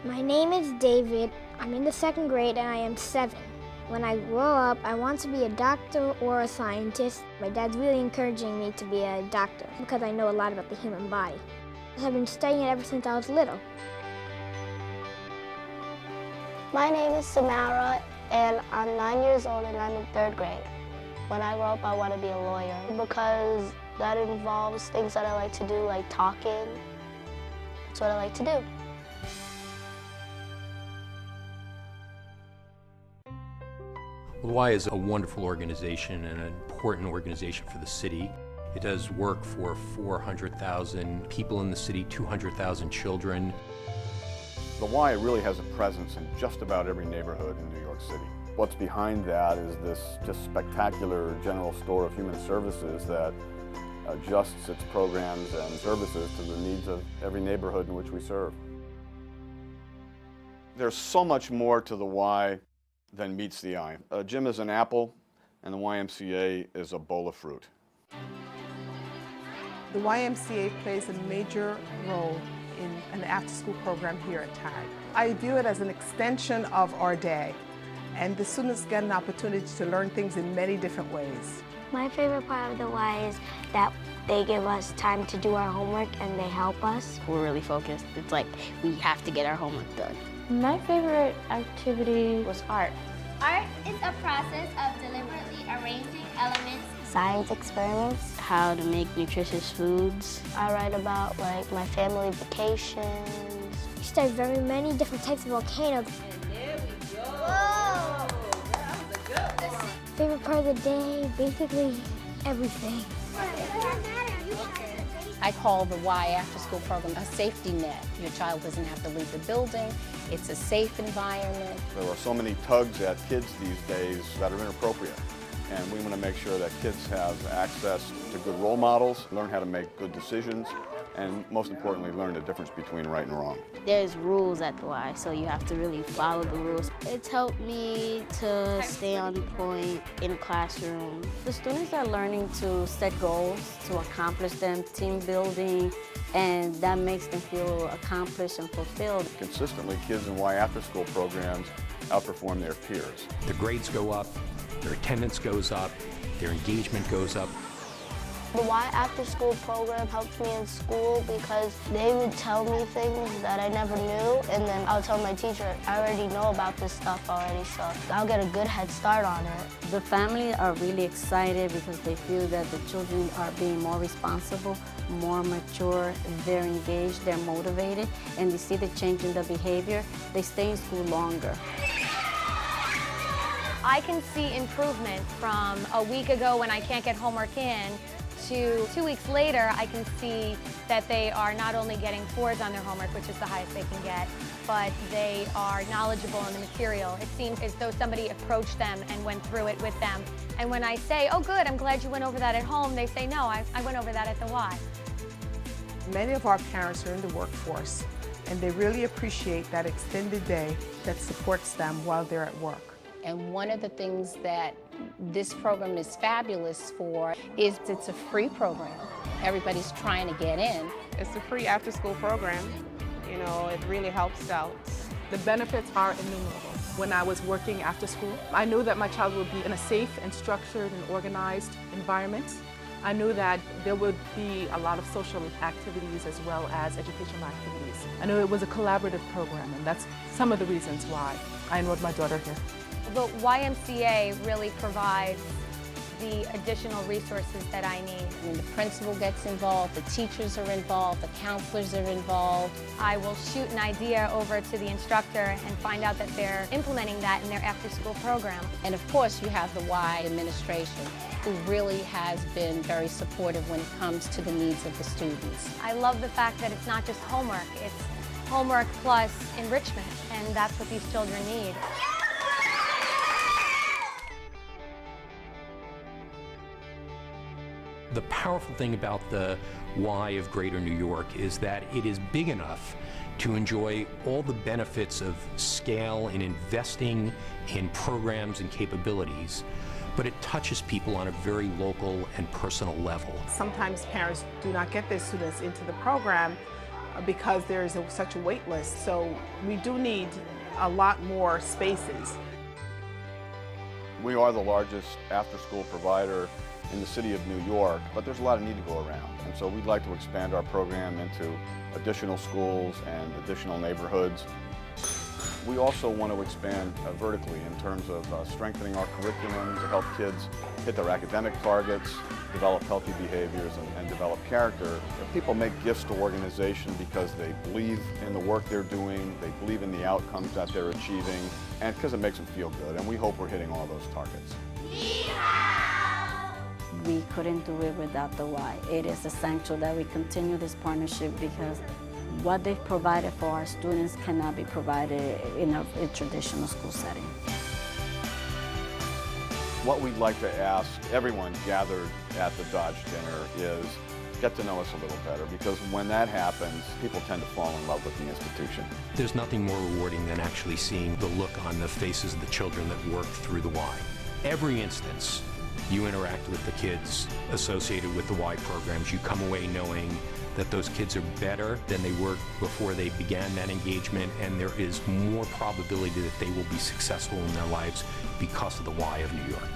My name is David. I'm in the 2nd grade and I am 7. When I grow up, I want to be a doctor or a scientist. My dad's really encouraging me to be a doctor because I know a lot about the human body. I've been studying it ever since I was little. My name is Samara, and I'm 9 years old and I'm in 3rd grade. When I grow up, I want to be a lawyer because that involves things that I like to do, like talking. That's what I like to do. Well, Y is a wonderful organization and an important organization for the city. It does work for 400,000 people in the city, 200,000 children. The Y really has a presence in just about every neighborhood in New York City. What's behind that is this just spectacular general store of human services that adjusts its programs and services to the needs of every neighborhood in which we serve. There's so much more to the Y than meets the eye. A gym is an apple, and the YMCA is a bowl of fruit. The YMCA plays a major role in an after-school program here at TAG. I view it as an extension of our day, and the students get an opportunity to learn things in many different ways. My favorite part of the Y is that they give us time to do our homework and they help us. We're really focused. It's like we have to get our homework done. My favorite activity was art. Art is a process of deliberately arranging elements. Science experiments. How to make nutritious foods. I write about like my family vacations. We study very many different types of volcanoes. And there we go. Whoa! That was a good one. Favorite part of the day, basically everything. I call the Y After School program a safety net. Your child doesn't have to leave the building. It's a safe environment. There are so many tugs at kids these days that are inappropriate. And we want to make sure that kids have access to good role models, learn how to make good decisions, and most importantly, learn the difference between right and wrong. There's rules at the Y, so you have to really follow the rules. It's helped me to stay on point in a classroom. The students are learning to set goals, to accomplish them, team building, and that makes them feel accomplished and fulfilled. Consistently, kids in Y After School programs outperform their peers. Their grades go up, their attendance goes up, their engagement goes up. The Y After School program helped me in school because they would tell me things that I never knew, and then I'll tell my teacher, I already know about this stuff already, so I'll get a good head start on it. The family are really excited because they feel that the children are being more responsible, more mature, they're engaged, they're motivated, and they see the change in their behavior. They stay in school longer. I can see improvement from a week ago when I can't get homework in to 2 weeks later. I can see that they are not only getting 4s on their homework, which is the highest they can get, but they are knowledgeable in the material. It seems as though somebody approached them and went through it with them. And when I say, oh good, I'm glad you went over that at home, they say, no, I went over that at the Y. Many of our parents are in the workforce, and they really appreciate that extended day that supports them while they're at work. And one of the things that this program is fabulous for is it's a free program. Everybody's trying to get in. It's a free after-school program. You know, it really helps out. The benefits are innumerable. When I was working after school, I knew that my child would be in a safe and structured and organized environment. I knew that there would be a lot of social activities as well as educational activities. I knew it was a collaborative program, and that's some of the reasons why I enrolled my daughter here. The YMCA really provides the additional resources that I need. When the principal gets involved, the teachers are involved, the counselors are involved. I will shoot an idea over to the instructor and find out that they're implementing that in their after-school program. And of course, you have the Y administration, who really has been very supportive when it comes to the needs of the students. I love the fact that it's not just homework, it's homework plus enrichment, and that's what these children need. The powerful thing about the Y of Greater New York is that it is big enough to enjoy all the benefits of scale in investing in programs and capabilities, but it touches people on a very local and personal level. Sometimes parents do not get their students into the program because there is such a wait list. So we do need a lot more spaces. We are the largest after-school provider in the city of New York, but there's a lot of need to go around. And so we'd like to expand our program into additional schools and additional neighborhoods. We also want to expand vertically in terms of strengthening our curriculum to help kids hit their academic targets, develop healthy behaviors, and develop character. People make gifts to organizations because they believe in the work they're doing, they believe in the outcomes that they're achieving, and because it makes them feel good. And we hope we're hitting all those targets. We couldn't do it without the Y. It is essential that we continue this partnership because what they've provided for our students cannot be provided in a traditional school setting. What we'd like to ask everyone gathered at the Dodge dinner is get to know us a little better, because when that happens, people tend to fall in love with the institution. There's nothing more rewarding than actually seeing the look on the faces of the children that work through the Y. Every instance you interact with the kids associated with the Y programs, you come away knowing that those kids are better than they were before they began that engagement, and there is more probability that they will be successful in their lives because of the Y of New York.